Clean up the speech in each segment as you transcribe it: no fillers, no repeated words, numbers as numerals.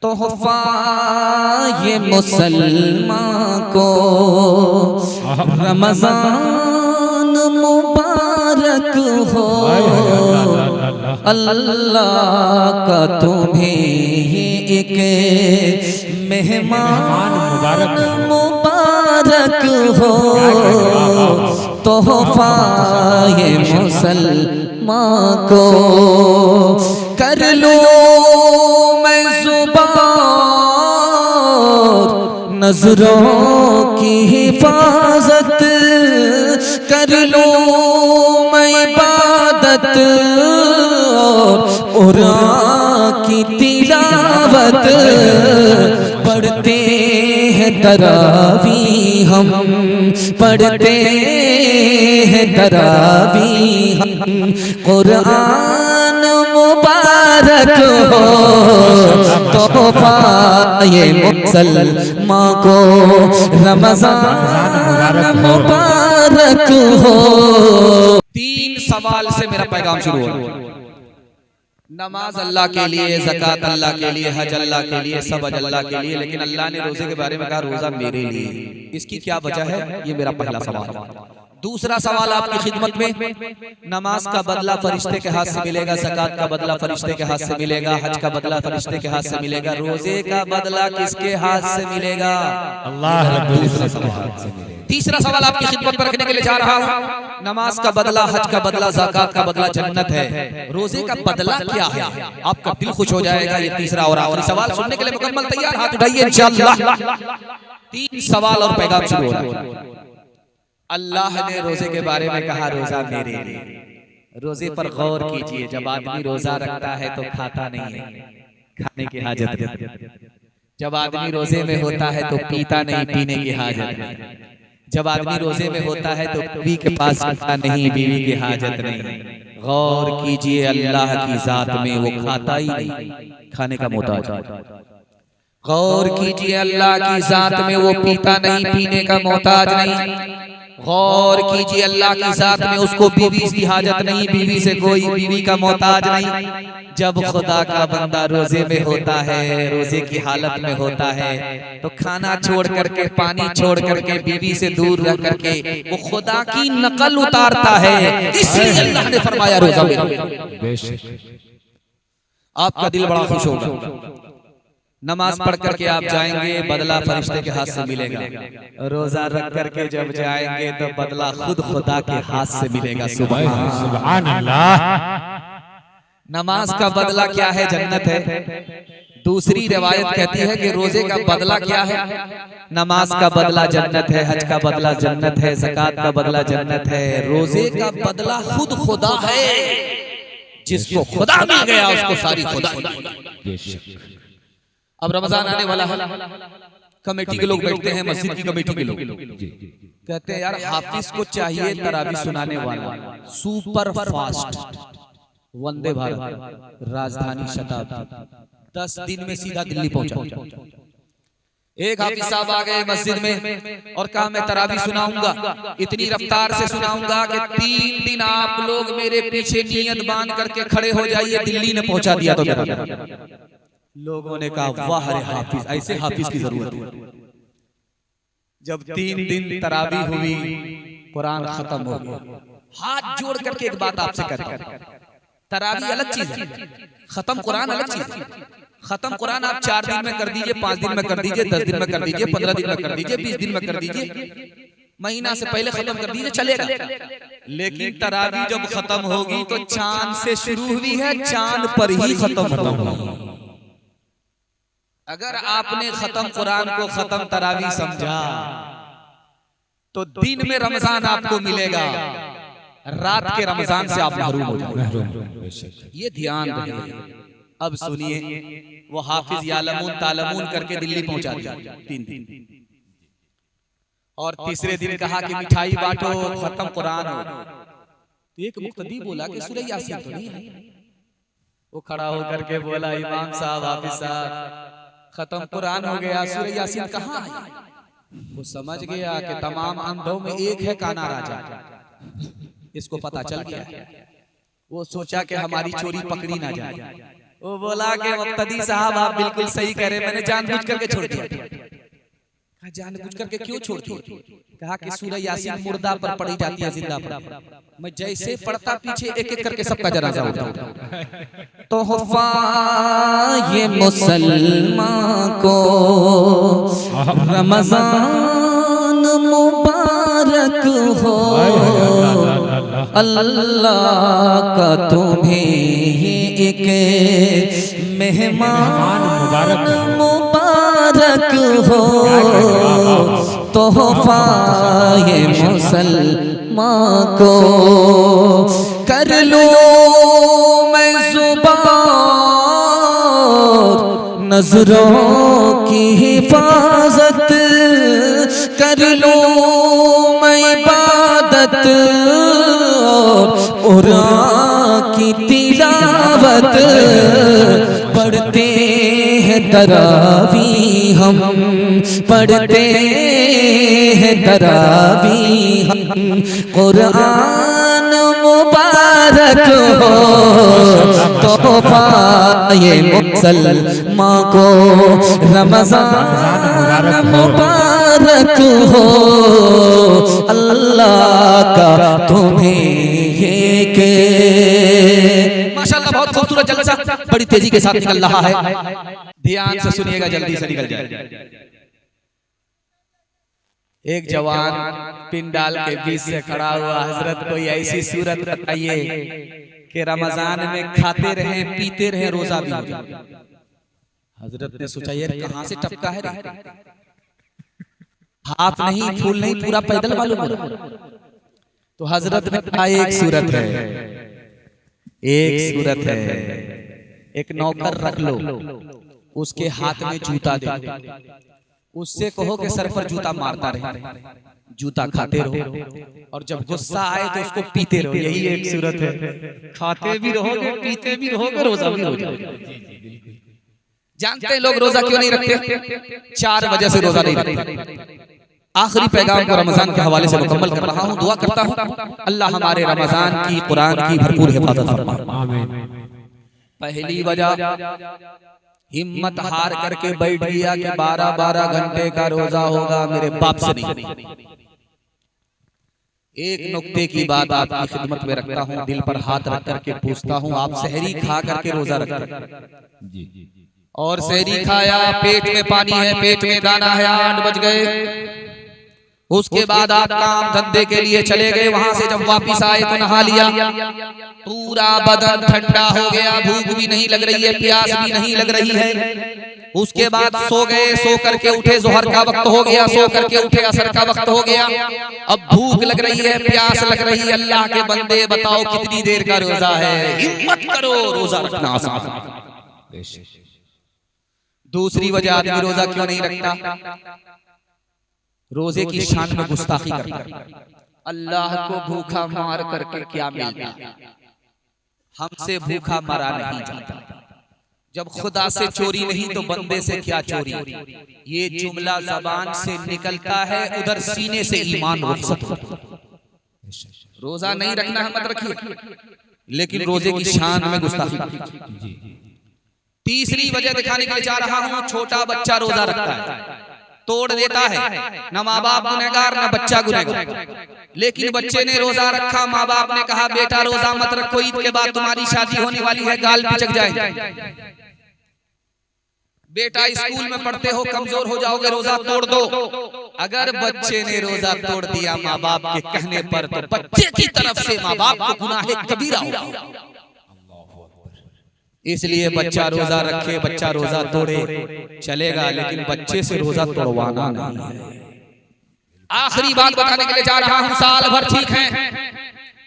तोहफा ये मुसलमान को रमजान मुबारक हो, अल्लाह का तुम्हें एक मेहमान मुबारक हो। तोहफा ये मुसलमान को कर लो मैं ज़ुबान, नजरों की हिफाजत कर लो मैं इबादत और कुरान की तिलावत। पढ़ते हैं तरावी हम, पढ़ते हैं तरावी हम, कुरान मुबारक हो। तोहफा ये मुसलमान को रमजान मुबारक हो। 3 सवाल से मेरा पैगाम शुरू हो। नमाज अल्लाह के लिए, ज़कात अल्लाह के लिए, हज अल्लाह के लिए, सब अल्लाह के लिए, लेकिन अल्लाह ने रोजे के बारे में कहा रोजा मेरे लिए। इसकी क्या वजह है? ये मेरा पहला सवाल। दूसरा सवाल आपकी खिदमत में, नमाज का बदला फरिश्ते के हाथ से मिलेगा, ज़कात का बदला फरिश्ते के हाथ से मिलेगा, हज का बदला फरिश्ते के हाथ से मिलेगा, रोजे का बदला किसके हाथ से मिलेगा? अल्लाह रब्बुल इज्जत के हाथ से मिलेगा। तीसरा सवाल आपकी खिदमत में रखने के लिए जा रहा हूं, नमाज का बदला, हज का बदला, ज़कात का बदला जन्नत है, रोजे का बदला क्या है? आपका दिल खुश हो जाएगा। ये तीसरा और आखिरी सवाल सुनने के लिए मुकम्मल तैयार? हाथ उठाइए इंशाअल्लाह। 3 सवाल और पैगाम शुरू हो रहा है। अल्लाह ने रोजे के बारे में कहा रोजा मेरे लिए। रोजे पर गौर कीजिए, जब आदमी रोजा रखता है तो खाता नहीं है, खाने की हाजत नहीं। जब आदमी रोजे में होता है तो पीता नहीं, पीने की हाजत नहीं। जब आदमी रोजे में होता है तो बीवी के पास खाता नहीं, बीवी की हाजत नहीं। गौर कीजिए अल्लाह की जात में, वो खाता ही नहीं, खाने का मोहताज। गौर कीजिए अल्लाह की जात में, वो पीता नहीं, पीने का मोहताज नहीं। गौर कीजिए अल्लाह की जात में, उसको बीवी की हाजत नहीं, बीवी से कोई बीवी का मोहताज नहीं। जब खुदा का बंदा रोजे में होता है, रोजे की हालत में होता है, तो खाना छोड़ करके, पानी छोड़ करके, बीवी से दूर रह करके वो खुदा की नकल उतारता है। इसलिए अल्लाह ने फरमाया रोजा मेरा। आपका दिल बड़ा खुश होगा। नमाज पढ़ करके आप जाएंगे, बदला फरिश्ते के हाथ से मिलेगा। रोजा रख करके जब जाएंगे तो बदला खुद खुदा के हाथ से मिलेगा। सुभान अल्लाह। नमाज का बदला क्या है? जन्नत है। दूसरी रिवायत कहती है कि रोजे का बदला क्या है? नमाज का बदला जन्नत है, हज का बदला जन्नत है, ज़कात का बदला जन्नत है, रोजे का बदला खुद खुदा है। जिसको खुदा मिल गया उसको सारी खुदा। अब रमजान आने वाला है, कमेटी के लोग बैठते हैं, मस्जिद की कमेटी के लोग कहते हैं यार हाफिज को चाहिए तरावी सुनाने वाला, सुपर फास्ट, वंदे भारत, राजधानी शताब्दी, 10 दिन में सीधा दिल्ली पहुंचा। एक हाफिज साहब आ गए मस्जिद में और कहा मैं तरावी सुनाऊंगा, इतनी रफ्तार से सुनाऊंगा कि 3 दिन आप लोग मेरे पीछे नियत बांध करके खड़े हो जाइए, दिल्ली ने पहुंचा दिया। तो लोगों ने कहा वाह रे हाफिज, ऐसे हाफिज की जरूरत है। जब 3 दिन तरावी हुई, कुरान खत्म हो गया। हाथ जोड़ करके एक बात आपसे कहता हूं, तरावी अलग चीज है, खत्म कुरान अलग चीज है। खत्म कुरान आप 4 दिन में कर दीजिए, 5 दिन में कर दीजिए, 10 दिन में कर दीजिए, 15 दिन में कर दीजिए, 20 दिन में कर दीजिए, महीना से पहले खत्म कर दीजिए, चलेगा। लेकिन तरावी जब खत्म होगी तो चांद से शुरू हुई है, चांद पर ही खत्म होगी। अगर आपने खत्म कुरान को खत्म तरावी समझा तो दिन में रमजान आपको मिलेगा, रात के रमजान से आप महरूम हो जाएंगे। ये ध्यान रखिए। अब सुनिए, वो हाफिज यालमून तालमून करके दिल्ली पहुंचा दिया 3 दिन, और तीसरे दिन कहा कि मिठाई बांटो, खत्म कुरान हो। तो एक मुक्तदी बोला कि सूरह यासीन तो नहीं है। वो खड़ा होकर के बोला इमाम साहब, हाफिज साहब, खत्म कुरान हो गया, सूरह यासीन कहाँ है? वो समझ गया कि तमाम अंधों में एक है काना राजा, इसको पता चल गया। वो सोचा कि हमारी चोरी पकड़ी ना जाए, वो बोला कि मुक्तदी साहब आप बिल्कुल सही कह रहे, मैंने जानबूझ करके छोड़ दिया। कहा जानबूझ करके क्यों छोड़ दिया? कहा कि सूरह यासीन मुर्दा पर पढ़ी जाती है, जिंदा पर मैं जैसे पढ़ता पीछे एक एक करके सबका जनाजा होता। तोहफा ये मुसलमान को रमजान मुबारक हो, अल्लाह का तुम्हें ये एक मेहमान मुबारक हो। तोहफा ये मुसलमान को कर लो मैं ज़ुबान, नजरों की हिफाजत कर लो मैं इबादत, कुरान की तिलावत पढ़ते हैं तरावी, हम पढ़ते हैं तरावी हम। कुरान मुबारक हो, तोहफा ये मुसलमान को रमजान मुबारक हो, अल्लाह का तुम्हें ये के। माशाअल्लाह बहुत खूबसूरत जलसा बड़ी तेजी के साथ निकल रहा है, ध्यान से सुनिएगा, जल्दी से निकल जाए। एक जवान पिंडाल के बीच से खड़ा हुआ, हजरत कोई ऐसी सूरत बताइए कि रमजान में खाते रहे पीते रहे रोजा भी हो जाए। हजरत ने सोचा यार कहां से टपका है, हाथ नहीं फूल नहीं पूरा पैदल मालूम हो रहा। तो हजरत ने कहा एक सूरत है, एक सूरत है, एक नौकर रख लो, उसके हाथ में जूता दे, उससे कहो कि सर पर जूता मारता रहे, जूता खाते रहो, और जब गुस्सा आए तो उसको पीते रहो। यही एक सूरत है, खाते भी रहोगे पीते भी रहोगे रोजा भी हो जाएगा। जानते हैं लोग रोजा क्यों नहीं रखते? 4 वजह से रोजा नहीं रखते। आखिरी पैगाम को रमजान के हवाले से मुकम्मल कर रहा हूँ। दुआ करता हूँ अल्लाह हमारे रमजान की कुरान की भरपूर हिफाजत फरमाए। पहली वजह हिम्मत हार करके बैठ गया कि 12-12 घंटे का रोजा होगा, मेरे बाप से नहीं। एक नुक्ते की बात आपकी खिदमत में रखता हूँ, दिल पर हाथ रख करके पूछता हूँ, आप सहरी खा करके रोजा रखते और सहरी खाया, पेट में पानी है, पेट में दाना है, 8 बज गए, उसके बाद आप काम धंधे के लिए चले गए, वहां से जब वापिस आए तो नहा लिया, पूरा बदन ठंडा हो गया, भूख भी नहीं लग रही है, प्यास भी नहीं लग रही है। उसके बाद सो गए, सो करके उठे, जोहर का वक्त हो गया, सो करके उठे, असर का वक्त हो गया, अब भूख लग रही है, प्यास लग रही है। अल्लाह के बंदे बताओ कितनी देर का रोजा है? हिम्मत करो, रोजा रखना आसान। दूसरी वजह आदमी रोजा क्यों नहीं रखता? रोजे की शान में गुस्ताखी करता। अल्लाह को भूखा मार करके क्या मिलता? हमसे भूखा मरा नहीं जाता। जब खुदा से चोरी नहीं तो बंदे से क्या चोरी? ये जुमला जबान से निकलता है, उधर सीने से ईमान रुखसत होता है। रोजा नहीं रखना है मत रखिए, लेकिन रोजे की शान में गुस्ताखी। तीसरी वजह दिखाने के लिए जा रहा हूं, छोटा बच्चा रोजा रखता है, तोड़ देता है, न माँ बाप गुनहगार न बच्चा गुनहगार, लेकिन बच्चे ने रोजा रखा, माँ बाप ने कहा बेटा रोजा मत रखो, ईद के बाद तुम्हारी शादी होने वाली है, गाल पिचक जाएगा, बेटा स्कूल में पढ़ते हो, कमजोर हो जाओगे, रोजा तोड़ दो। अगर बच्चे ने रोजा तोड़ दिया माँ बाप के कहने पर, तो बच्चे की तरफ से माँ बाप को गुनाह कबीरा होगा। इसलिए बच्चा रोजा रखे, बच्चा रोजा तोड़े चलेगा, लेकिन बच्चे से रोजा तोड़वाना नहीं है। आखिरी बात बताने के लिए जा रहा हूं, साल भर ठीक है,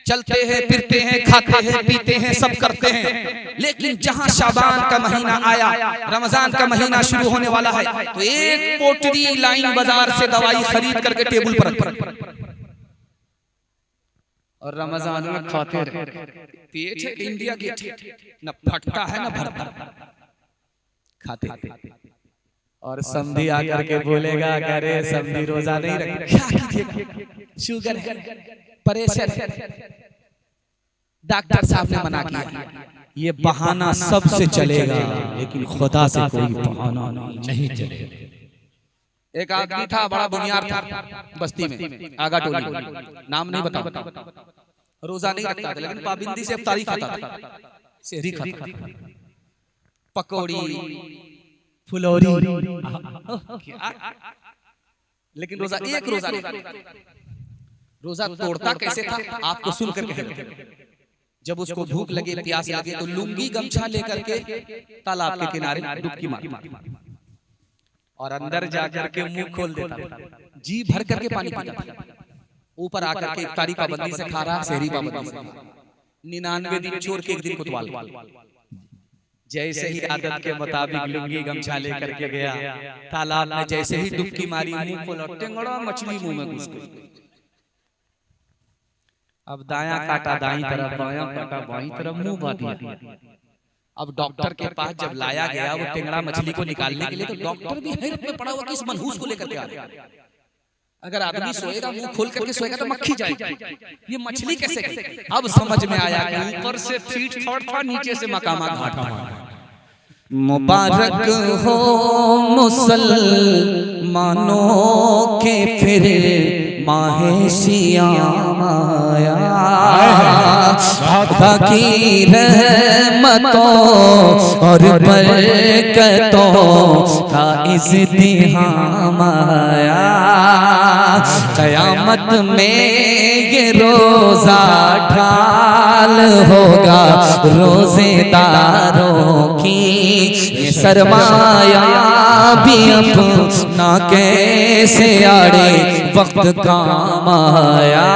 चलते हैं फिरते हैं, खाते हैं पीते हैं, सब करते हैं, लेकिन जहां शाबान का महीना आया, रमजान का महीना शुरू होने वाला है, तो एक पोटली लाइन बाजार से दवाई खरीद करके टेबल पर रख, और रमजान में खाते रहे। पेट है इंडिया गेट, न फटता है न भरता, खाते और समधी आकर के बोलेगा करे समधी रोजा नहीं रखते, क्या कीजिएगा, शुगर है, प्रेशर है, डॉक्टर साहब ने मना किया, ये बहाना सबसे चलेगा लेकिन खुदा से कोई बहाना नहीं चलेगा। एक आदमी था, बड़ा बुनियाद था बस्ती में, आगा टोली, नाम नहीं बता, रोजा नहीं रखता था लेकिन पाबंदी से इफ्तारी खाता था, सेहरी खाता था, पकौड़ी फुलौरी, लेकिन रोजा एक रोजा नहीं। रोजा तोड़ता कैसे था आपको सुन करके, जब उसको भूख लगे प्यास लगे तो लुंगी गमछा लेकर के तालाब के किनारे डुबकी मारता और अंदर जाकर के मुंह खोल देता, जी भर करके पानी पीता, ऊपर आकर के इफ्तारी पाबंदी से खा रहा, सेहरी पाबंदी से, 99 दिन छोड़ के एक दिन कुतवाल। जैसे ही आदत के मुताबिक लुंगी गमछा लेकर के गया तालाब में, जैसे ही डुबकी मारी मुंह खोला, टेंगड़ा मछली मुंह में घुस गई। अब दायां काटा दाईं तरफ, बायां काटा बाईं तरफ, मुंह बांध दिया। अब डॉक्टर के पास जब लाया गया वो टेंगड़ा मछली को निकालने के लिए, तो डॉक्टर भी हैरत में पड़ा हुआ कि इस मनहूस को लेकर के आ रहा। अगर आदमी सोएगा मुंह खोल करके सोएगा तो मक्खी जाएगी, ये मछली कैसे गई? अब समझ में आया कि ऊपर से फीट थोड़ था, नीचे से मकामा घाट था। मुबारक हो मुसलमानों के फिर माहे सियाम आया, बाकी रहमतों और बरकतों का इज़्तिहाम आया। क़यामत में ये रोज़ा ढाल होगा रोज़ेदारों की, ये सरमाया भी अपना कैसे आड़े वक्त काम आया।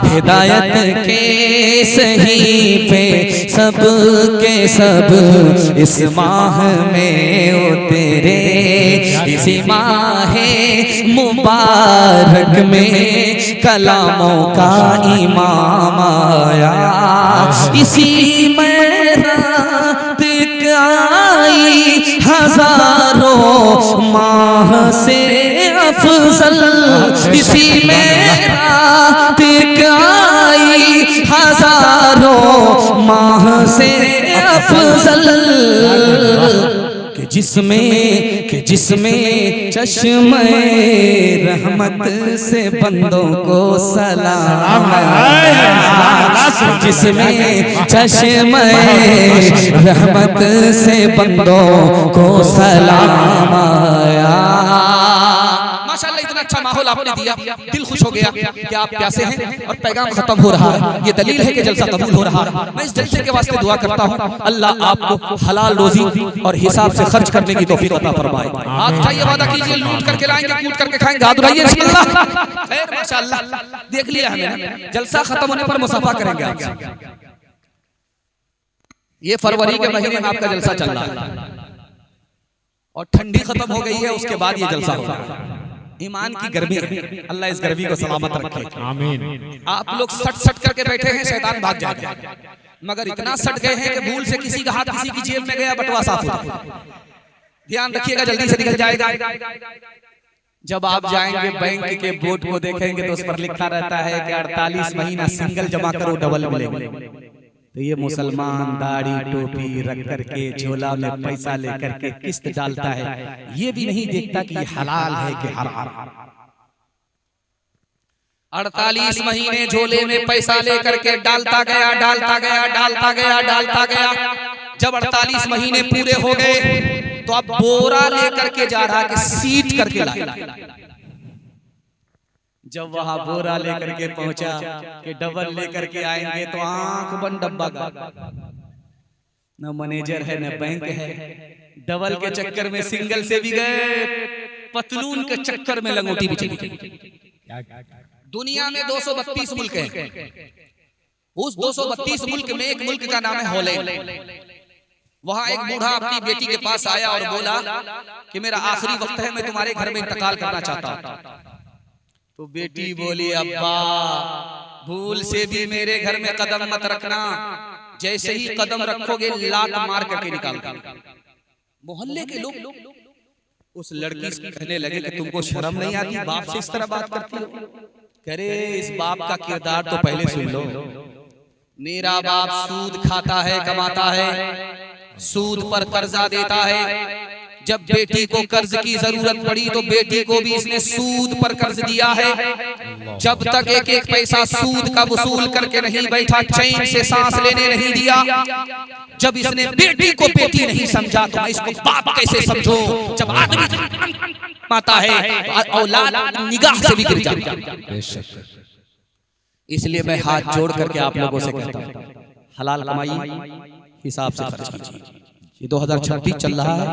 हिदायत के सही पे सब के सब इस माह में उतरे, इसी माह मुबारक में कलामों का इमाम आया। इसी में रात आई हजारों माह से अफजल, इसी में रात आई हजारों माह से अफजल, जिसमें चश्मे रहमत से बंदों को सलाम, जिसमें चश्मे रहमत से बंदों को सलाम आया। माशाअल्लाह इतना अच्छा माहौल आपने दिया, दिल खुश हो गया कि आप प्यासे हैं और पैगाम खत्म हो रहा है। ये दलील है कि जलसा कबूल हो रहा है। मैं इस जलसे के वास्ते दुआ करता हूँ अल्लाह आपको हलाल रोजी और हिसाब से खर्च करने की तौफीक अता फरमाए। आप चाहिए वादा कीजिए, लूट करके लाएंगे, कूट करके खाएंगे, हाथ उठाइए बिस्मिल्लाह। खैर माशाअल्लाह देख लिया हमने, जलसा खत्म होने पर मुसाफा करेंगे आपसे। ये फरवरी के महीने में आपका जलसा चल रहा है और ठंडी खत्म हो गई है, उसके बाद ये जलसा हो रहा है। ईमान की गर्मी, अल्लाह इस गर्मी को सलामत रखे, आमीन। आप लोग सट सट करके बैठे हैं, शैतान भाग जाते हैं, मगर इतना सट गए हैं कि भूल से किसी का हाथ किसी की जेब में गया, बटुआ साफ हो गया। ध्यान रखिएगा, जल्दी से निकल जाएगा। जब आप जाएंगे बैंक के बोर्ड को देखेंगे तो उस पर लिखा रहता है कि 48 महीना सिंगल जमा करो डबल मिलेगा। तो ये मुसलमान दाढ़ी टोपी रख करके झोला में पैसा लेकर के किस्त डालता है, ये भी नहीं देखता कि ये हलाल है कि हराम। 48 महीने झोले में पैसा लेकर के डालता गया, डालता गया, डालता गया, डालता गया। जब 48 महीने पूरे हो गए तो अब बोरा लेकर के जा रहा है कि सीट करके लाए। जब वहां बोरा लेकर के पहुंचा कि डबल लेकर के आएंगे तो आंख बंद डब्बा का, न मैनेजर है न बैंक है। डबल के चक्कर में सिंगल से भी गए, पतलून के चक्कर में लंगोटी भी चली। दुनिया में 232 मुल्क हैं, उस 232 मुल्क में एक मुल्क का नाम है हॉलैंड। वहां एक बूढ़ा अपनी बेटी के पास आया और बोला कि मेरा आखिरी वक्त है, मैं तुम्हारे घर में इंतकाल करना चाहता हूं। तो बेटी बोली, अब्बा भूल से भी मेरे घर में कदम मत रखना, जैसे ही कदम रखोगे लात मार करके निकाल दूंगा। मोहल्ले के लोग उस लड़की से कहने लगे कि तुमको शर्म नहीं आती, बाप से इस तरह बात करती हो? करे इस बाप का किरदार तो पहले सुन लो। मेरा बाप सूद खाता है, कमाता है, सूद पर कर्जा देता है। जब बेटी को कर्ज की जरूरत पड़ी तो बेटी को भी इसने सूद पर कर्ज दिया है। जब तक एक एक पैसा सूद का वसूल करके नहीं बैठा, चैन से सांस लेने नहीं दिया। जब इसने बेटी को बेटी नहीं समझा तो मैं इसको बाप कैसे समझूं? जब आदमी माता है औलाद निगाह से भी गिर जाती है। इसलिए मैं हाथ जोड़ करके आप लोगों से कहता हूं, हलाल कमाई हिसाब से खर्च कीजिए। ये 2026 चल रहा है,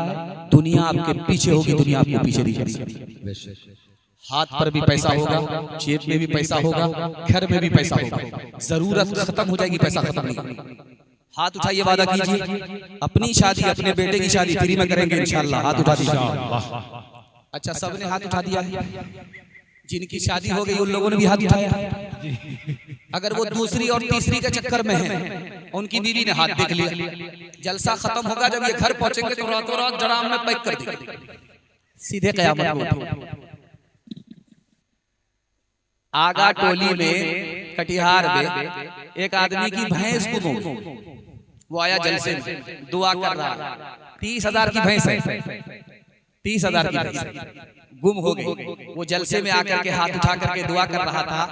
दुनिया आपके पीछे होगी, दुनिया आपको पीछे नहीं करेगी। हाथ पर भी पैसा होगा, जेब में भी पैसा होगा, घर में भी पैसा होगा। जरूरत खत्म हो जाएगी, पैसा खत्म नहीं। हाथ उठाइए, वादा कीजिए अपनी शादी, अपने बेटे की शादी फ्री में करेंगे इंशाल्लाह। हाथ उठा दीजिए। अच्छा, सबने हाथ उठा दिया है। जिनकी शादी हो गई उन लोगों ने भी हाथ उठाया। अगर वो दूसरी और तीसरी के चक्कर में है, उनकी बीवी ने हाथ देख लिया। जलसा खत्म होगा, जब ये घर पहुंचेंगे तो रातों रात जड़ाम में पैक कर देंगे, सीधे कयामत में। आगा टोली में, कटिहार में एक आदमी की भैंस गुम हो गई। वो आया जलसे में, दुआ कर रहा। 30,000 की भैंस है, 30,000 की भैंस गुम हो गई। वो जलसे में आकर के हाथ उठा करके दुआ कर रहा था,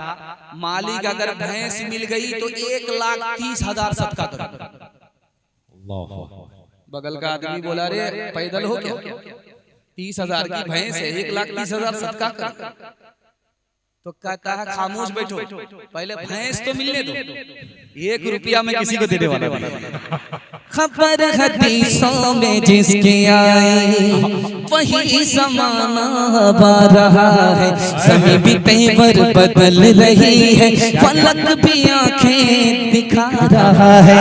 मालिक अगर भैंस मिल गई तो 1,30,000 सदका करो। बगल का आदमी बोला, रे पैदल हो क्या? 30,000 की भैंस है, 1,30,000 सदका करो। तो कहता है खामोश बैठो, पहले भैंस तो मिलने दो, 1 रुपया मैं किसी को देने वाला नहीं। खबर हदीसों में जिसके आई वही ज़माना बा रहा है। ज़मीं भी तेवर बदल रही है, फलक भी आंखें दिखा रहा है।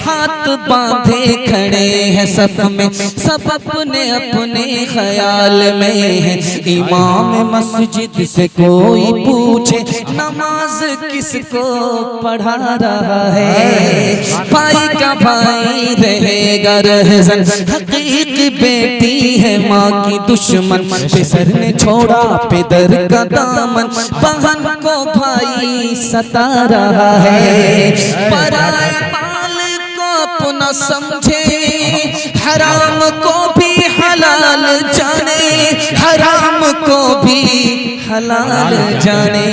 हाथ बांधे खड़े हैं सफ में, सब अपने अपने ख्याल में है। इमाम मस्जिद से कोई पूछे नमाज किसको पढ़ा रहा है। भाई का भाई रहेगा रहज़न, हकीकी बेटी है माँ की दुश्मन। पिसर ने छोड़ा पिदर का दामन, बहन को भाई सता रहा है। पराए माल को अपना समझे, हराम को भी हलाल जाने, हराम को भी हलाल जाने।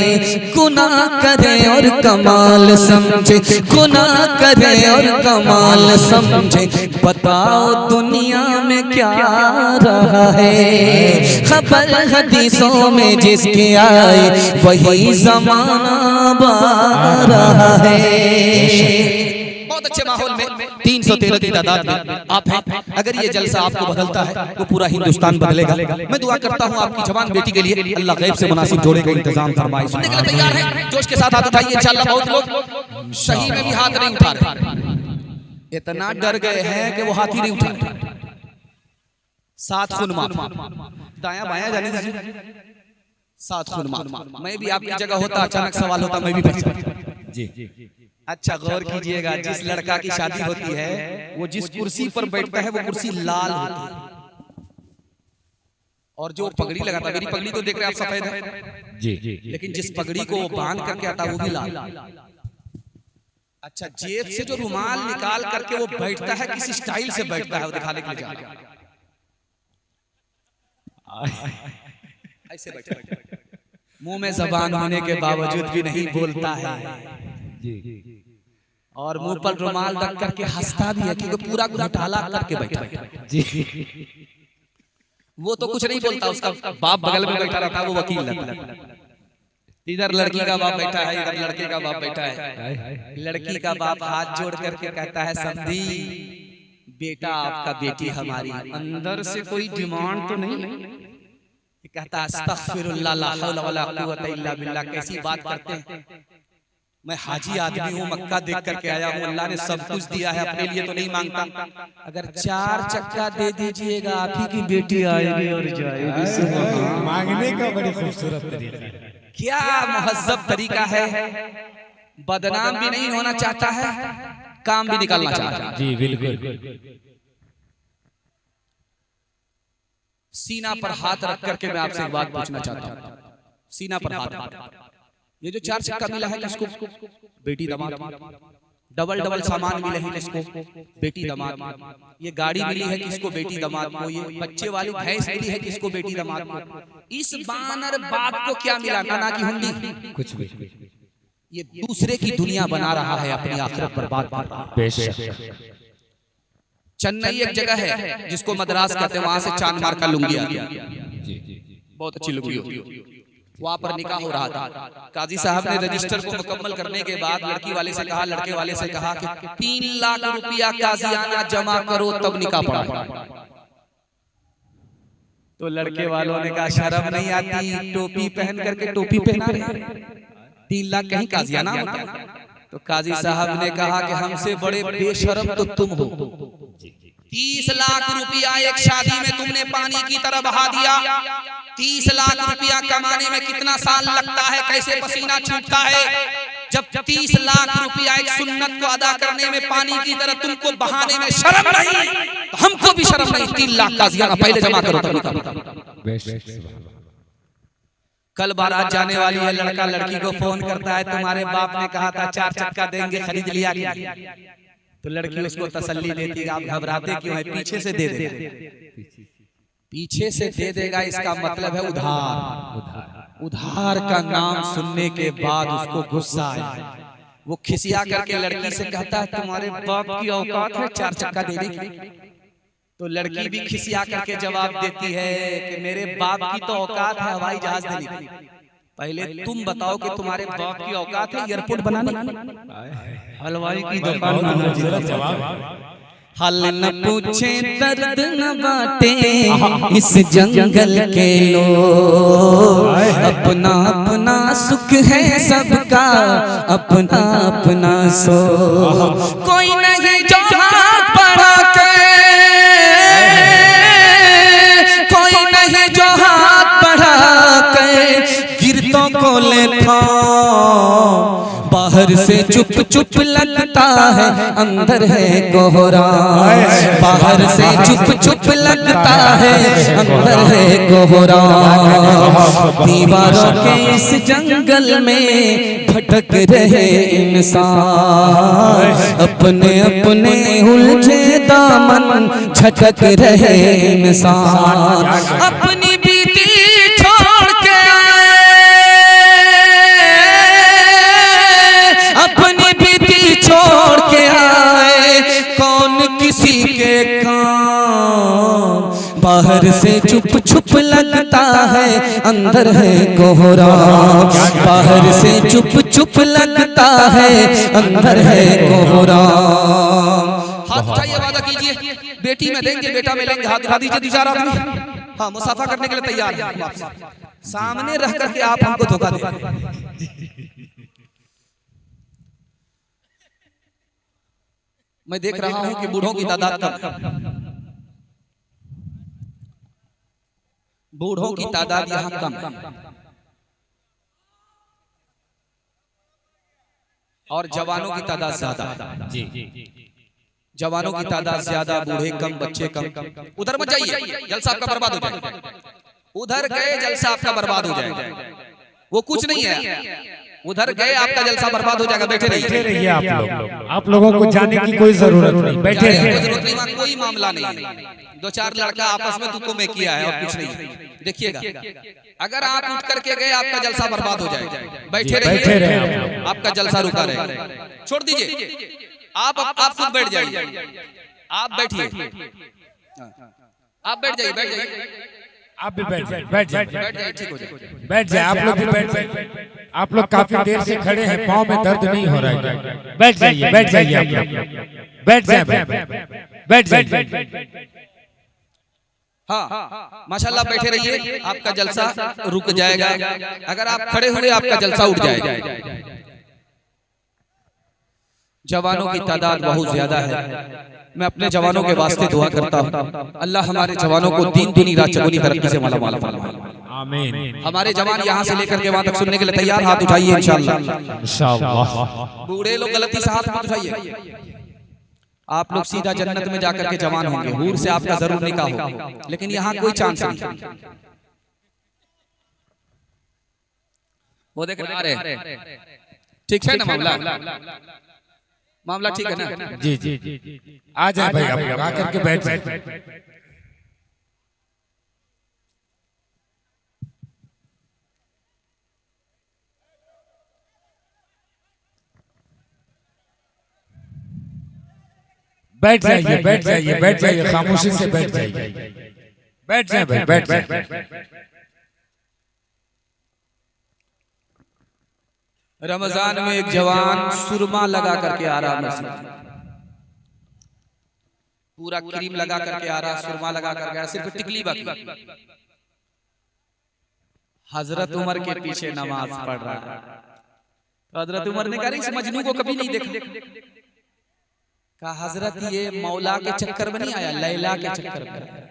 गुनाह करे और कमाल समझे, गुनाह करे और कमाल समझे। बताओ दुनिया में क्या रहा है। खबर हदीसों में जिसके आए वही ज़माना बा रहा है। बहुत अच्छे माहौल में 313 की तादाद में आप हैं। अगर ये जलसा आपको बदलता है तो पूरा हिंदुस्तान बदलेगा। मैं दुआ करता हूँ आपकी जवान बेटी के लिए, अल्लाह गैब से मुनासिब जोड़े का इंतजाम फरमाए। सुनने के लिए तैयार है? जोश के साथ हाथ उठाइए। इंशाअल्लाह बहुत लोग सही में भी हाथ नहीं उठा रहे, इतना डर गए हैं कि वो हाथ ही नहीं उठा रहे। 7 खून माफ, दाया बाया जाने दीजिए। 7 खून माफ। मैं भी आपकी जगह होता, अचानक सवाल होता, मैं भी बचता जी। अच्छा गौर कीजिएगा, जिस लड़का की शादी होती है वो जिस कुर्सी पर बैठता है वो कुर्सी लाल होती है, और जो पगड़ी लगाता है, मेरी पगड़ी तो देख रहे हैं आप सफेद है जी, लेकिन जिस पगड़ी को वो बांध करके आता है वो भी लाल। अच्छा, जेब से जो रुमाल निकाल करके वो बैठता है, किस स्टाइल से बैठता है वो दिखाने के लिए जा रहा है। ऐसे बैठता है, मुंह में जबान होने के बावजूद भी नहीं बोलता है जी। और मुंह पर रुमाल रख करके हंसता भी है, क्योंकि पूरा घोटाला करके बैठा है जी। वो तो कुछ नहीं बोलता, उसका बाप बगल में बैठा रहता है, वो वकील रहता है। इधर लड़की का बाप बैठा है, इधर लड़के का बाप बैठा है। लड़की का बाप हाथ जोड़ करके कहता है, समधी बेटा आपका, बेटी हमारी। अंदर से कोई डिमांड तो नहीं। कहता अस्तगफिरुल्लाह ला हौला वला कुव्वता इल्ला बिल्लाह। कैसी बात करते हैं, मैं हाजी आदमी हूँ, मक्का देख करके आया हूँ, अल्लाह ने सब कुछ दिया है, अपने लिए तो नहीं मांगता। अगर 4 चक्का दे दीजिएगा, आप ही की बेटी आएगी और जाएगी। मांगने का बड़ी खूबसूरत तरीका है। क्या महज़्ज़ब तरीका है। बदनाम भी नहीं होना चाहता है, काम भी निकालना चाहता है जी, बिल्कुल। सीना पर हाथ रख करके मैं आपसे एक बात पूछना चाहता हूँ। सीना पर हाथ, ये जो 4 चक्का मिला है किसको? बेटी दामाद। डबल डबल सामान मिले हैं किसको? बेटी दामाद। ये गाड़ी मिली है किसको? बेटी दामाद को। ये बच्चे वाली भैंस मिली है किसको? बेटी दामाद को। इस बानर बाप को क्या मिला? नाना की हुंडी? कुछ भी। ये दूसरे की दुनिया बना रहा है, अपनी आखिरत बर्बाद कर रहा है। बेशक। चेन्नई एक जगह है जिसको मद्रास कहते हैं, वहां से चांद मार का लुंगी आती है, बहुत अच्छी लुंगी होती है। वहां पर निकाह हो रहा था। काजी साहब ने रजिस्टर को मुकम्मल करने के बाद लड़के वाले से कहा कि 3 लाख रुपया काजियाना जमा करो तब निकाह पढ़ा। तो लड़के वालों ने कहा शर्म नहीं आती, टोपी पहन करके टोपी पहना रहे, 3 लाख कहीं काजियाना होता है। तो काजी साहब ने कहा कि हमसे बड़े बेशरम तो तुम हो। 30 लाख रुपया एक शादी में तुमने पानी की तरह बहा दिया। 30 लाख रुपया कमाने में कितना साल लगता है, कैसे पसीना छूटता है। जब 30 लाख रुपया एक सुन्नत को अदा करने में पानी की तरह तुमको बहाने में शर्म नहीं, तो हमको भी शर्म नहीं। 3 लाख काजियाना पहले जमा करो तब। कल बारात जाने वाली है, लड़का लड़की को फोन करता है, तुम्हारे बाप ने कहा था 4 चक्का देंगे, खरीद लिया क्या? तो लड़की उसको तसल्ली देती है, आप घबराते क्यों है, पीछे से दे देगा। पीछे से दे देगा इसका मतलब है उधार। उधार का नाम सुनने के बाद उसको गुस्सा आया। वो खिसिया करके लड़की से कहता है तुम्हारे बाप की औकात है 4 चक्का देने की? तो लड़की भी खिसिया करके जवाब देती है कि मेरे बाप की तो औकात है हवाई जहाज देने की, पहले तुम बताओ कि तुम्हारे बाप की औकात है एयरपोर्ट बनाने की? हलवाई की दुकान। हाल न पूछे दर्द न बाटे इस जंगल के लोग, अपना अपना सुख है सबका, अपना अपना सो। कोई नहीं जो हाथ बढ़ा के, कोई नहीं जो हाथ बढ़ा के गिरतों को लेता। बाहर से चुप चुप लगता है, अंदर है कोहरा। बाहर से चुप चुप लगता है, अंदर है कोहरा। दीवारों के इस जंगल में भटक रहे इंसान, अपने अपने उलझे दामन झटक रहे इंसान। अपनी बीती छोड़ के छोड़ के आए, कौन किसी के काम। बाहर से चुप चुप लगता है, अंदर है कोहरा। बाहर से चुप चुप लगता है, अंदर है कोहरा। हाथ उठाइए, वादा कीजिए बेटी में देंगे, बेटा में लेंगे। हाथ उठा दीजिए 2-4 आदमी। हाँ, मुसाफा करने के लिए तैयार है। सामने रह करके आप हमको धोखा दे। मैं देख रहा हूं कि बूढ़ों की तादाद कम, बूढ़ों की तादाद यहां कम, और जवानों की तादाद ज्यादा। जवानों की तादाद ज्यादा, बूढ़े कम, बच्चे कम। उधर मत जाइए, जलसा आपका बर्बाद हो जाएगा। उधर गए जलसा आपका बर्बाद हो जाएगा। वो कुछ नहीं है, उधर गए आपका जलसा बर्बाद हो जाएगा। बैठे रहिए आप लोगों को जाने की कोई जरूरत नहीं, बैठे रहिए। कोई मामला नहीं है, 2-4 लड़का आपस में तुमको मैं किया है और कुछ नहीं। देखिएगा, अगर आप उठ करके गए आपका जलसा बर्बाद हो जाएगा। बैठे रहिए, आपका जलसा रुका रहेगा। छोड़ दीजिए, आप खुद बैठ जाइए। आप बैठिए, आप बैठ जाइए। आप भी बैठ जाए, ठीक हो जाए। बैठ जाए, आप लोग भी बैठ जाए। आप लोग काफी देर से खड़े हैं, पाँव में दर्द नहीं हो रहा है। बैठ जाइए, बैठ जाइए, आप लोग बैठ जाए, बैठ जाइए। हाँ, माशाल्लाह बैठे रहिए, आपका जलसा रुक जाएगा। अगर आप खड़े हुए आपका जलसा उठ जाएगा। जवानों की तादाद बहुत ज्यादा है। मैं अपने जवानों के वास्ते दुआ करता हूँ, अल्लाह हमारे जवानों को दीन दुनी रात चौगुनी तरक्की से मालामाल फरमाए। आमीन। हमारे जवान यहाँ से लेकर के वहाँ तक सुनने के लिए तैयार, हाथ उठाइए इंशाअल्लाह। इंशाअल्लाह। बूढ़े लोग गलती से हाथ मत उठाइए। आप लोग सीधा जन्नत में जाकर के जवान होंगे, हूर से आपका जरूर निकाह होगा, लेकिन यहाँ कोई चांस नहीं। वो देख रहा है, ठीक है ना मामला? मामला ठीक है ना? जी जी जी, आ जाए भाई, आप लोग आकर के बैठ जाए। बैठ जाइए, बैठ जाइए, बैठ जाइए, खामोशी से बैठ जाइए, बैठ जाए भाई, बैठ जाए। रमजान में एक जवान सुरमा लगा करके आ रहा मस्जिद, पूरा क्रीम लगा करके आ रहा, सुरमा लगा करके आ रहा, सिर्फ टिकली बाकी। हजरत उमर के पीछे नमाज पढ़ रहा है। तो हजरत उमर ने कहा, इस मजनू को कभी नहीं देखा। कहा हजरत ये मौला के चक्कर में नहीं आया, लैला के चक्कर में आया।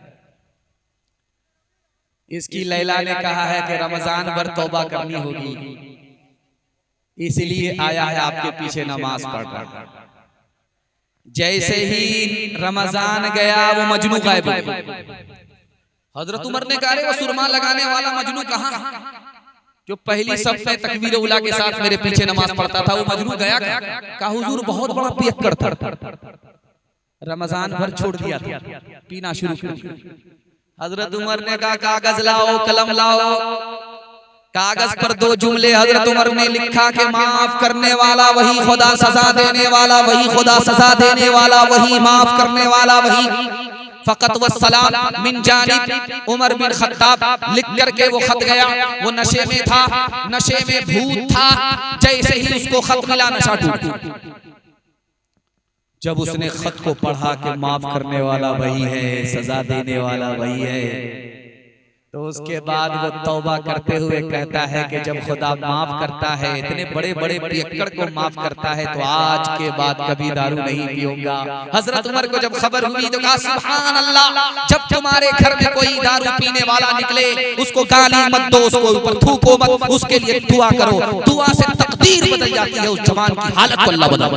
इसकी लैला ने कहा है कि रमजान भर तौबा करनी होगी, इसलिए आया है आपके पीछे नमाज पढ़ रहा। जैसे ही रमजान गया वो मजनू गायब हो गया। हजरत उमर ने कहा, वो सुरमा लगाने वाला मजनू कहाँ? जो पहली सब में तकबीर उला के साथ मेरे पीछे नमाज पढ़ता था, वो मजनू गया। कहा हुजूर बहुत बड़ा पियक्कड़ था, रमजान भर छोड़ दिया था, पीना शुरू कर दिया। हजरत उमर ने कहा कागज लाओ, कलम लाओ। कागज पर 2 जुमले हजरत उमर ने लिखा कि माफ करने वाला वही, खुदा सजा देने वाला वही, खुदा सजा देने वाला वही, माफ करने वाला वही। फकत वस्सलाम मिन जानिब उमर बिन खत्ताब लिख करके वो खत गया। वो नशे में था, नशे में भूत था। जैसे ही उसको खत मिला, नशा टूट। जब उसने खत को पढ़ा कि माफ करने वाला वही है, सजा देने वाला वही है, तो उसके बाद वो तौबा करते हुए कहता है कि जब खुदा माफ करता है, इतने बड़े बड़े पियक्कड़ को माफ करता है, तो आज के बाद कभी दारू नहीं पीऊंगा। हजरत उमर को जब खबर हुई तो कहा सुभान अल्लाह, जब तुम्हारे घर में कोई दारू पीने वाला निकले, उसको गाली मत दो, उसको ऊपर थूको मत, उसके लिए दुआ करो। दुआ से तकदीर बदल जाती है, उस जवान की हालत को अल्लाह बदल।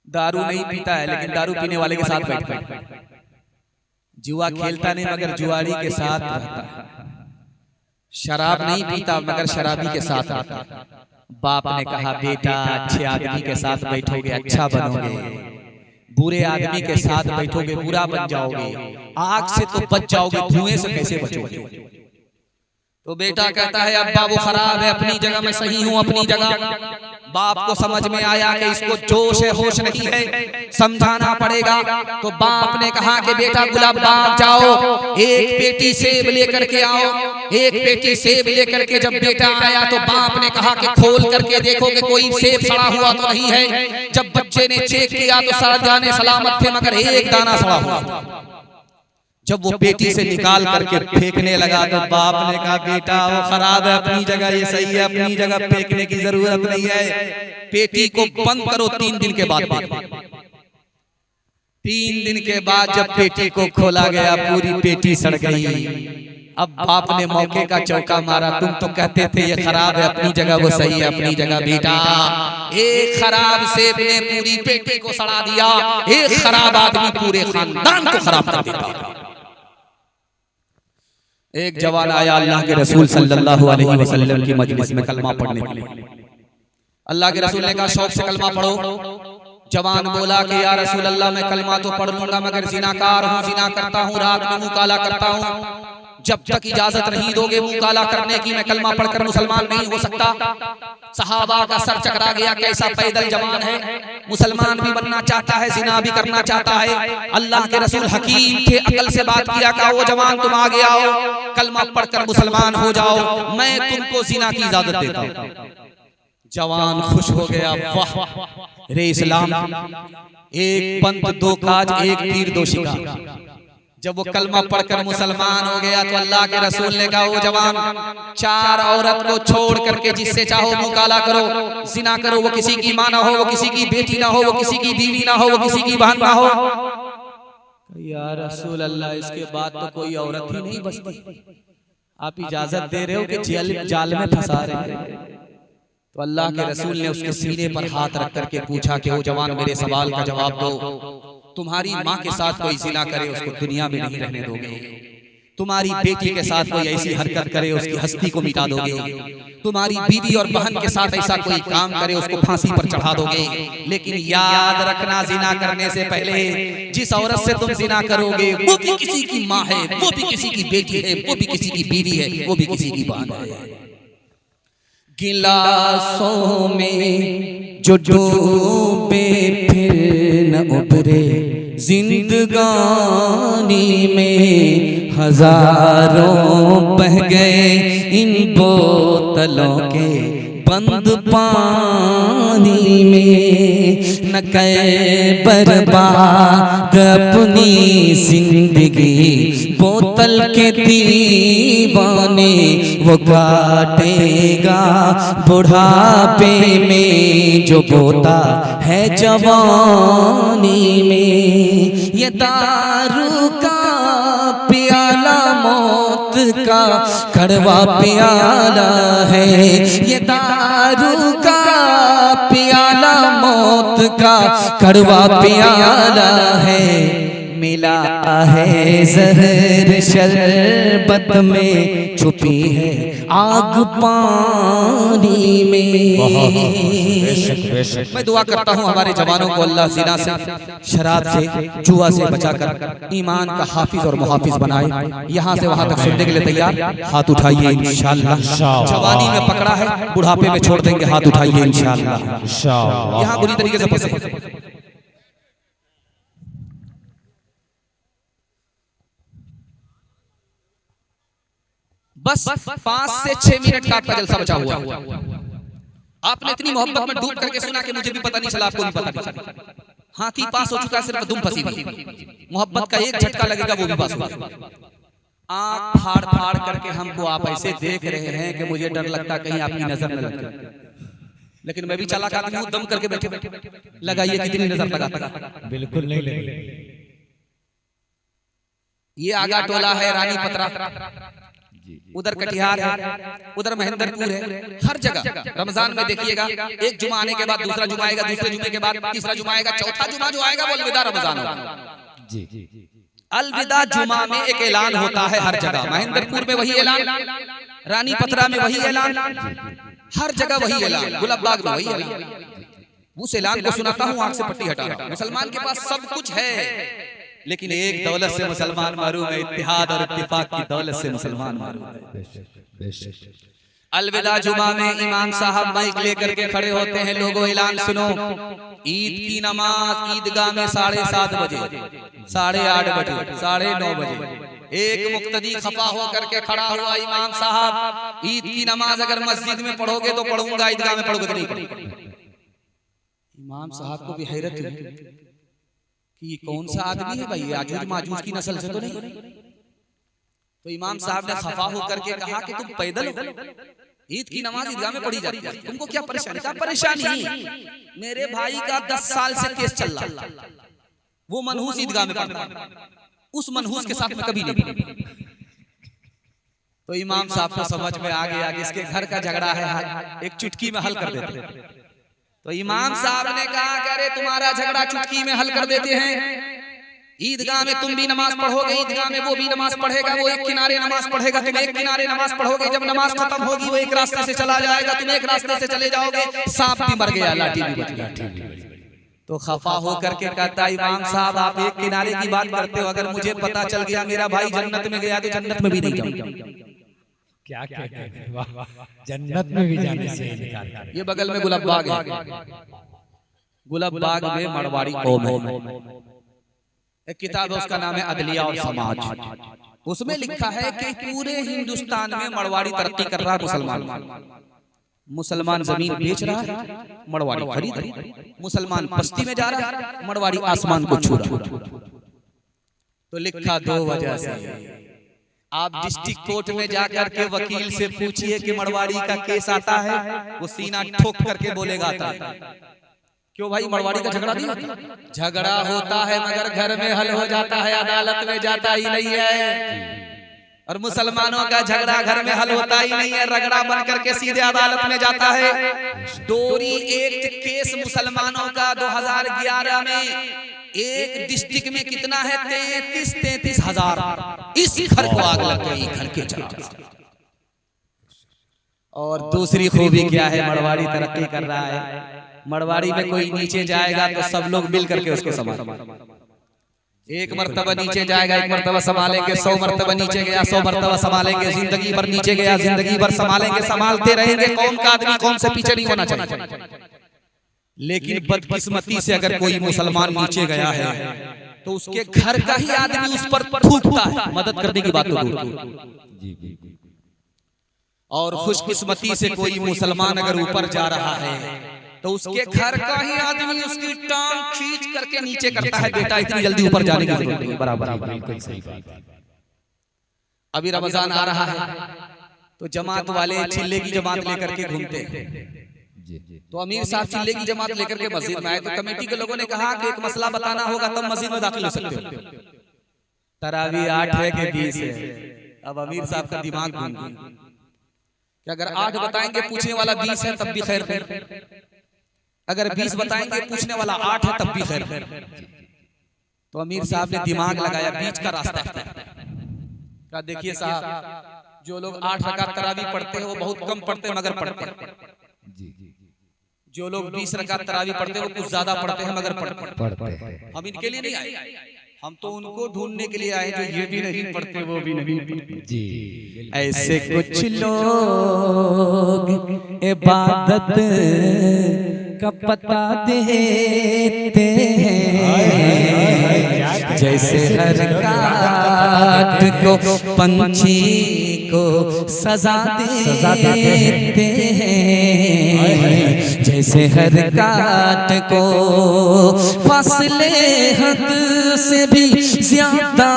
दारू नहीं पीता है, लेकिन दारू पीने वाले के साथ बैठता है। जुआ खेलता नहीं, मगर जुआरी के साथ रहता है। शराब नहीं पीता, मगर शराबी के साथ रहता है। बाप ने कहा बेटा अच्छे आदमी के साथ बैठोगे अच्छा बनोगे, बुरे आदमी के साथ बैठोगे बुरा बन जाओगे। आग से तो बच जाओगे, धुएं से कैसे बचोगे? तो बेटा कहता है अब्बा वो खराब है, अपनी जगह मैं सही हूँ, अपनी जगह। बाप को समझ में आया कि इसको जोश है होश नहीं है, समझाना पड़ेगा। तो बाप ने कहा कि बेटा गुलाब बाग जाओ, एक पेटी सेब लेकर के आओ। एक पेटी सेब लेकर के जब बेटा आया तो बाप ने कहा कि खोल करके देखो कि कोई सेब सड़ा हुआ तो नहीं है। जब बच्चे ने चेक किया तो सारे दाने सलामत थे, मगर एक दाना सड़ा हुआ था। जब वो पेटी से निकाल करके फेंकने लगा तो बाप ने कहा बेटा वो खराब है, अपनी जगह ये सही है, अपनी जगह फेंकने की जरूरत नहीं है। पेटी को बंद करो 3 दिन के बाद। 3 दिन के बाद जब पेटी को खोला गया, पूरी पेटी सड़ गई। अब बाप ने मौके का चौका मारा, तुम तो कहते थे ये खराब है, अपनी जगह वो सही है, अपनी जगह। बेटा एक खराब सेब ने पूरी पेटी को सड़ा दिया, एक खराब आदमी पूरे खानदान को खराब कर देता। एक जवान आया अल्लाह के रसूल सल्लल्लाहु अलैहि वसल्लम की मजलिस में कलमा पढ़ने के लिए। अल्लाह के रसूल ने कहा शौक से कलमा पढ़ो। जवान बोला कि या रसूल अल्लाह मैं कलमा तो पढ़ लूंगा, मगर जिनाकार हूँ, जिना करता हूँ, रात में मुंह काला करता हूँ। जब तक इजाजत नहीं दोगे मुंह काला करने की, मैं कलमा पढ़कर मुसलमान नहीं हो सकता। सहाबा का सर चकरा गया, कैसा पैदल जवान है, मुसलमान भी बनना चाहता है, जिना भी करना चाहता है। अल्लाह के रसूल हकीम थे, अकल से बात किया, कहा वो जवान तुम आगे आओ, कलमा पढ़कर मुसलमान हो जाओ, मैं तुमको जिना की इजाजत देता हूँ। जवान खुश हो गया, वाह रे इस्लाम, एक पंथ 2 काज, एक तीर 2 शिकार। जब वो कलमा पढ़कर मुसलमान हो गया तो अल्लाह के रसूल ने कहा वो जवान 4 औरत को छोड़ करके जिससे चाहो मुंह काला करो, जिना करो, वो किसी की माँ ना हो, वो किसी की बेटी ना हो, वो किसी की बीवी ना हो, वो किसी की बहन ना हो। या रसूल अल्लाह इसके बाद तो कोई औरत ही नहीं बचती, आप इजाजत दे रहे हो कि जाल में फंसा रहे हैं। तो अल्लाह के रसूल ने उसके सीने पर हाथ रख करके पूछा कि वो जवान मेरे सवाल का जवाब दो, तुम्हारी माँ के साथ कोई जिना करे उसको दुनिया में नहीं रहने दोगे, तुम्हारी बेटी के साथ कोई ऐसी हरकत करे उसकी हस्ती को मिटा दोगे। तुम्हारी बीवी और बहन के साथ ऐसा कोई काम करे उसको फांसी पर चढ़ा दोगे। लेकिन याद रखना, जिना करने से पहले जिस औरत से तुम जिना करोगे वो भी किसी की माँ है, वो भी किसी की बेटी है, वो भी किसी की बीवी है, वो भी किसी की बहन है। गिलासों में जो डूबे फिर न उभरे, जिंदगानी में हजारों बह गए इन बोतलों के बंद पानी में। न करे बर्बाद अपनी जिंदगी बोतल के दीवाने, वो काटेगा बुढ़ापे में जो बोता है जवानी में। ये दारू का प्याला मौत का कड़वा प्याला है, ये दारू का प्याला मौत का कड़वा प्याला है। मिला है जहर शरबत में, छुपी है आग पानी में। मैं दुआ करता हूँ हमारे जवानों को अल्लाह ज़िना से, शराब से, जुआ से बचाकर ईमान का हाफिज और मुहाफिज बनाए। यहाँ से वहाँ तक सुनने के लिए तैयार? हाथ उठाइए इंशाअल्लाह। जवानी में पकड़ा है, बुढ़ापे में छोड़ देंगे, हाथ उठाइए इंशाअल्लाह। यहाँ बुरी तरीके से फंसे। बस 5 से 6 मिनट का आपका जलसा बचा हुआ। आपने इतनी मोहब्बत में डूब करके सुना कि मुझे भी पता नहीं चला, आपको भी पता नहीं चला। हाथी पास हो चुका है, सिर्फ दुम फंसी हुई। मोहब्बत का एक झटका लगेगा, वो भी पास होगा। आंख फाड़ फाड़ करके हमको आप ऐसे देख रहे हैं कि मुझे डर लगता कहीं आपकी नजर न लगे। लेकिन मैं भी चालाक आदमी हूं, दम करके बैठे। लगाइए कितनी नजर लगाता, बिल्कुल नहीं लगी। ये आगा टोला है रानी पतरा, उधर कटिहार है, उधर महेंद्रपुर है। हर जगह रमजान में देखिएगा, एक जुमा आने के बाद दूसरा जुमा आएगा, दूसरे जुमे के बाद तीसरा जुमा आएगा, चौथा जुमा जो आएगा वो अलविदा रमजान होगा। जी, अलविदा जुमा में एक ऐलान होता है हर जगह। महेंद्रपुर में वही ऐलान, रानी पतरा में वही ऐलान, हर जगह वही ऐलान, गुलाबबाग में वही ऐलान। उस ऐलान को सुनाता हूँ, आंख से पट्टी हटा रहा हूँ। मुसलमान के पास सब कुछ है, लेकिन एक दौलत से मुसलमान महरूम है, इत्तिहाद और इत्तिफाक की दौलत से मुसलमान महरूम है। अलविदा जुमा में इमाम साहब माइक लेकर के खड़े होते हैं, लोगों ऐलान सुनो। ईद की नमाज ईदगाह में 7:30 बजे, 8:30 बजे, 9:30 बजे। एक मुक्तदी खफा होकर के खड़ा हुआ, इमाम साहब ईद की नमाज अगर मस्जिद में पढ़ोगे तो पढ़ूंगा, ईदगाह में पढ़ोगे तो नहीं पढ़ूंगा। इमाम साहब को भी हैरत हुई कि कौन सा आदमी है भाई, याजूज माजूज की नस्ल से तो नहीं। तो इमाम साहब ने खफा होकर के कहा कि तुम पैदल हो, ईद की नमाज ईदगाह में पढ़ी जाती है, तुमको क्या परेशानी? क्या परेशानी? मेरे भाई का 10 साल से केस चल रहा, वो मनहूस ईदगाह में पढ़ता, उस मनहूस के साथ में कभी नहीं। तो इमाम साहब को समझ में आ गया कि इसके घर का झगड़ा है, एक चुटकी में हल कर देते। तो इमाम साहब ने कहा कि अरे तुम्हारा झगड़ा चुटकी में हल कर देते हैं। ईदगाह में तुम भी नमाज पढ़ोगे, ईदगाह में वो भी नमाज पढ़ेगा, वो एक किनारे नमाज पढ़ेगा, तुम एक किनारे नमाज पढ़ोगे। जब नमाज खत्म होगी वो एक रास्ते से चला जाएगा, तुम एक रास्ते से चले जाओगे। सांप भी मर गया, लाठी भी बच गई। तो खफा होकर के कहता इमाम साहब आप एक किनारे की बात करते हो, अगर मुझे पता चल गया मेरा भाई जन्नत में गया तो जन्नत में भी नहीं जाऊंगा। क्या कहते हैं, जन्नत में भी जाने से इनकार कर। ये बगल में गुलाबबाग है, गुलाबबाग में मरवाड़ी कौम है। एक किताब है उसका नाम है अदलिया और समाज। उसमें लिखा है कि पूरे हिंदुस्तान में मरवाड़ी तरक्की कर रहा है। मुसलमान जमीन बेच रहा है, मरवाड़ी खरीद रहा है। मुसलमान बस्ती में जा रहा है, मरवाड़ी आसमान को छू रहा है। तो लिखा 2 वजह से। आप डिस्ट्रिक्ट कोर्ट में जाकर के वकील से पूछिए कि मरवाड़ी का केस आता है, वो सीना ठोक करके बोलेगा आता है। क्यों भाई, मरवाड़ी का झगड़ा नहीं होता? झगड़ा होता है मगर घर में हल हो जाता है, अदालत में जाता ही नहीं है। और मुसलमानों का झगड़ा घर में हल होता ही नहीं है, रगड़ा बन करके सीधे अदालत में जाता है। डोरी एक्ट केस मुसलमानों का 2011 में एक डिस्ट्रिक्ट में कितना है 33,000 इस घर को आग लग गई, घर के चलते। और दूसरी खूबी क्या है, मड़वाड़ी तरक्की कर रहा है। मड़वाड़ी में कोई नीचे जाएगा तो सब लोग मिल करके उसको संभालेंगे। एक मर्तबा नीचे जाएगा, एक मर्तबा संभालेंगे, 100 मर्तबा नीचे गया, 100 मर्तबा संभालेंगे, जिंदगी भर नीचे गया, जिंदगी भर संभालेंगे, संभालते रहेंगे। कौन का आदमी कौन से पीछे नहीं होना चाहिए। लेकिन बदकिस्मती से अगर कोई मुसलमान नीचे गया है तो उसके घर का ही आदमी उस पर थूकता है, मदद करने की बात तो दूर। और खुशकिस्मती से कोई मुसलमान अगर ऊपर जा रहा है तो उसके घर का ही आदमी उसकी टांग खींच करके नीचे करता है, बेटा इतनी जल्दी ऊपर जाने की जरूरत नहीं। बराबर, बिल्कुल सही बात। अभी रमजान आ रहा है तो जमात वाले चिल्ले की जमात लेकर के घूमते हैं। तो अमीर साहब चिल्ले की जमात लेकर के मस्जिद में आए तो कमेटी के लोगों ने कहा कि एक मसला बताना होगा तब मस्जिद में दाखिल हो सकते हो। तरावी 8 है कि 20 है। अब अमीर साहब का दिमाग घूम गया कि अगर 8 बताएंगे पूछने वाला 20 है तब भी खैर खैर, अगर 20 बताएंगे पूछने वाला 8 है तब भी खैर खैर। तो अमीर साहब ने दिमाग लगाया, बीच का रास्ता क्या। देखिए साहब, जो लोग 8 रकात तरावी पढ़ते हैं वो बहुत कम पढ़ते हैं मगर पढ़ते हैं। जो लोग 20 रकात तरावी पढ़ते हैं वो कुछ ज्यादा पढ़ते हैं मगर पढ़ते हैं। हम इनके लिए नहीं आए, हम तो उनको ढूंढने के लिए आए जो ये भी नहीं पढ़ते वो भी नहीं पढ़ते जी। ऐसे कुछ लोग इबादत का पता देते हैं, जैसे हर काट को पंछी को सजा देते हैं, जैसे हर काट को फासले हद से भी ज्यादा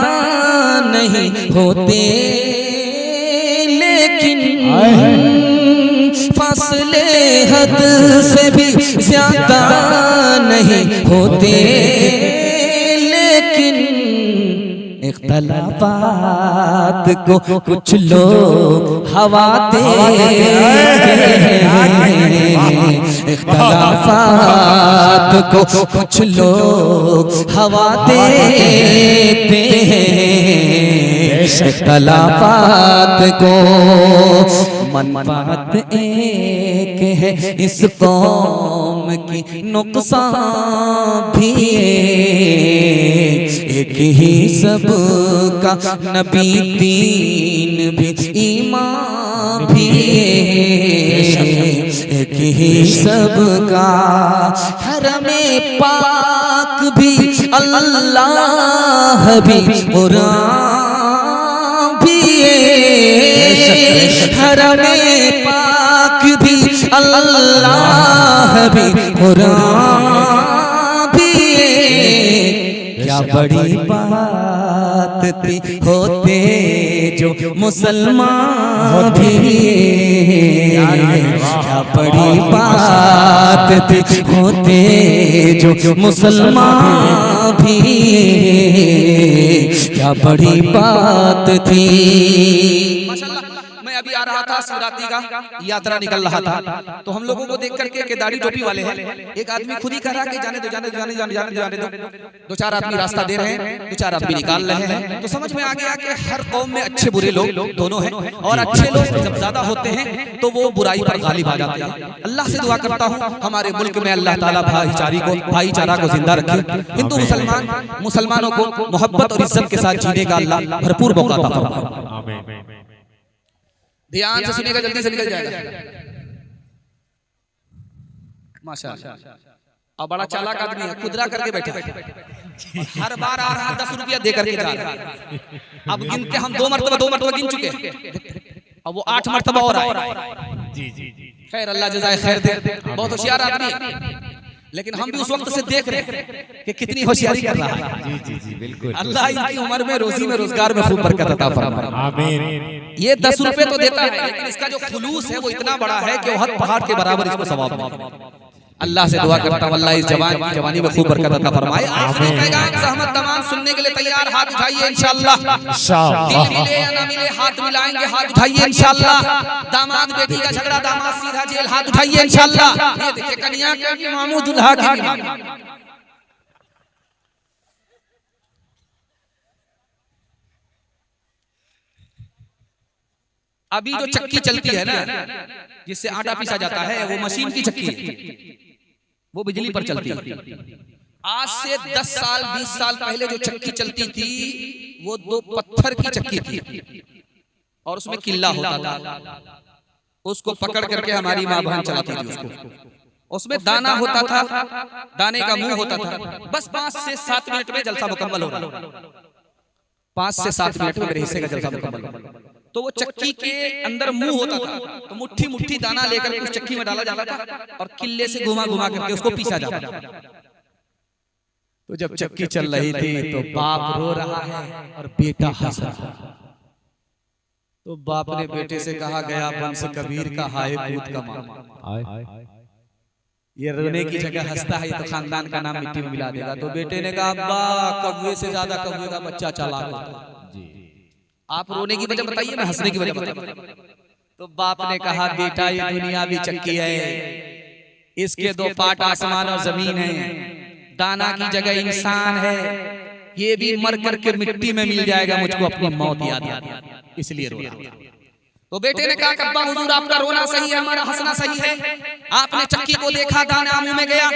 नहीं होते, लेकिन फासले हद से भी ज्यादा नहीं होते, लेकिन इख्तलाफात को कुछ लोग हवा देते हैं, इख्तलाफात को कुछ लोग हवा देते हैं, इख्तलाफात को मनफात एक है इस कौम की, नुकसान भी एक ही सब का, नबी दीन भी ईमान भी एक ही सब का, हरमे पाक भी अल्लाह भी कुरान भी, हरमे पाक भी अल्लाह भी कुरान भी। क्या बड़ी बात थी होते जो मुसलमान भी, क्या बड़ी बात थी होते जो मुसलमान भी, क्या बड़ी बात थी। मैं अभी आ रहा था, शिवरात्रि का यात्रा निकल रहा था, तो हम लोगों को देख करके के दाढ़ी टोपी वाले हैं, एक आदमी खुद ही कह रहा कि जाने दो जाने दो जाने जाने जाने जाने दो। 2-4 आदमी रास्ता दे रहे हैं, 2-4 आदमी निकाल रहे हैं। तो समझ में आ गया कि हर कौम में अच्छे बुरे लोग दोनों हैं, और अच्छे लोग जब ज्यादा होते हैं तो वो बुराई पर गालिब आ जाते हैं। अल्लाह से दुआ करता हूँ हमारे मुल्क में अल्लाह ताला भाईचारा को जिंदा रखे, हिंदू मुसलमानों को मोहब्बत और इज्जत के साथ जीने का अल्लाह भरपूर मौका अता फरमाए। ध्यान से सुनिएगा, जल्दी से निकल जाएगा। माशाअल्लाह। अब बड़ा चालाक आदमी है, खुदरा करके बैठा है, हर बार आ रहा 10 रुपया दे करके जा रहा है। अब गिन के हम 2 मरतबा गिन चुके, अब वो 8 मरतबा और आए। जी जी जी, खैर अल्लाह जज़ाए खैर दे, बहुत होशियार आदमी है। लेकिन हम भी उस वक्त से देख रहे हैं कि कितनी होशियारी कर रहा है। जी जी जी बिल्कुल, अल्लाह इनकी उम्र में रोजी में रोजगार में खूब बरकत अता फरमाए। आमीन। ये 10 रुपए तो देता है, लेकिन इसका जो खुलूस है वो इतना बड़ा है कि हर पहाड़ के बराबर इसको सवाब है। अल्लाह से दुआ करता हूं अल्लाह इस जवानी में खूब बरकत अता फरमाए। आखिरी पैगाम सहमत तमाम सुनने के लिए तैयार, हाथ उठाइए इंशाअल्लाह। दिल मिले या ना मिले हाथ मिलाएंगे, हाथ उठाइए इंशाअल्लाह। दामाद बेटी का झगड़ा, दामाद सीधा जेल, हाथ उठाइए इंशाअल्लाह। ये देखिए कन्या के भी मामू दुल्हा के भी मामू। अभी जो चक्की चलती है ना, जिससे आटा पीसा जाता है, वो मशीन की चक्की है, वो बिजली पर चलती है। आज से 10 साल 20 साल पहले जो चक्की चलती थी वो 2 पत्थर की चक्की थी और उसमें किल्ला होता था। उसको पकड़ करके हमारी माँ बहन चलाती थी उसको। उसमें दाना होता था, दाने का मुंह होता था। बस 5 से 7 मिनट में जलसा मुकम्मल हो रहा। 5 से 7 मिनट में मेरे हिस्से का जलसा मुकम्मल हो। तो वो चक्की के अंदर मुंह होता था, तो मुट्ठी मुट्ठी दाना लेकर उस चक्की में डाला जाता था और किल्ले से घुमा घुमा करके उसको पीसा जाता था। तो जब चक्की चल रही थी तो बाप रो रहा है और बेटा हंस रहा है। तो बाप ने बेटे से कहा, गया बंश कबीर का हाय पूत का मामा। ये रोने की जगह हंसता है, ये तो खानदान का नाम मिट्टी में मिला देगा। तो बेटे ने कहा, अब्बा कौवे से ज्यादा कौवे का बच्चा चालाक होता है। आप रोने की वजह बताइए ना, हंसने की वजह बताइए। तो बाप ने कहा, बेटा ये दुनिया भी चक्की है, इसके 2 पार्ट आसमान और जमीन है। दाना की जगह इंसान है, ये भी मर करके मिट्टी में मिल जाएगा, मुझको अपनी मौत याद आती, इसलिए रो रहा हूं। तो बेटे ने कहा, अब्बा हुजूर आपका रोना सही है, हमारा हंसना सही है। आपने चक्की को देखा, दाना मुंह में गया,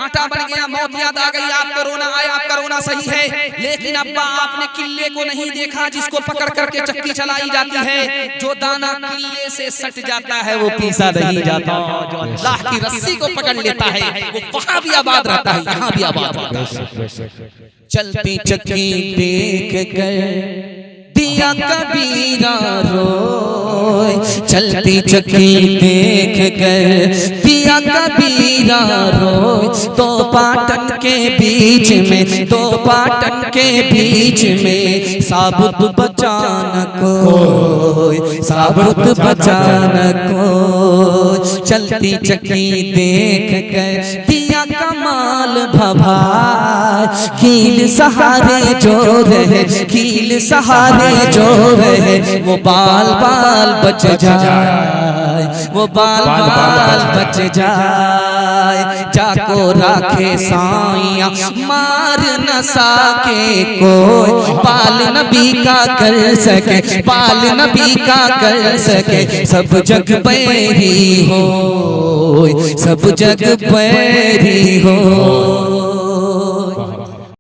आटा बन गया, मौत याद आ गई, आपका रोना आया, आपका रोना सही है। लेकिन अब्बा आपने किल्ले को नहीं देखा, जिसको पकड़ करके चक्की चलाई जाती है। जो दाना किल्ले से सट जाता है वो पीसा नहीं जाता। जो अल्लाह की रस्सी को पकड़ लेता है वो वहां भी आबाद रहता है, यहाँ भी आबाद रहता है। चलती चक्की देख कर दिया कबीरा रोए, चलती चक्की देख कर दिया कबीरा रोए। 2 पाटन के बीच में, 2 पाटन के बीच में साबुत बचाना कोई, साबुत बचाना कोई। चलती चक्की देख कर दिया कमाल भभाए, कील सहारे जो रहे, कील सहारे जो रहे, वो बाल बाल बच जाए, वो बाल बाल बच जाए। जाको राखे साइया मार न सके कोई, पाल नबी का कर सके, पाल नबी का कर सके। सब जग बैरी हो, सब जग बैरी हो।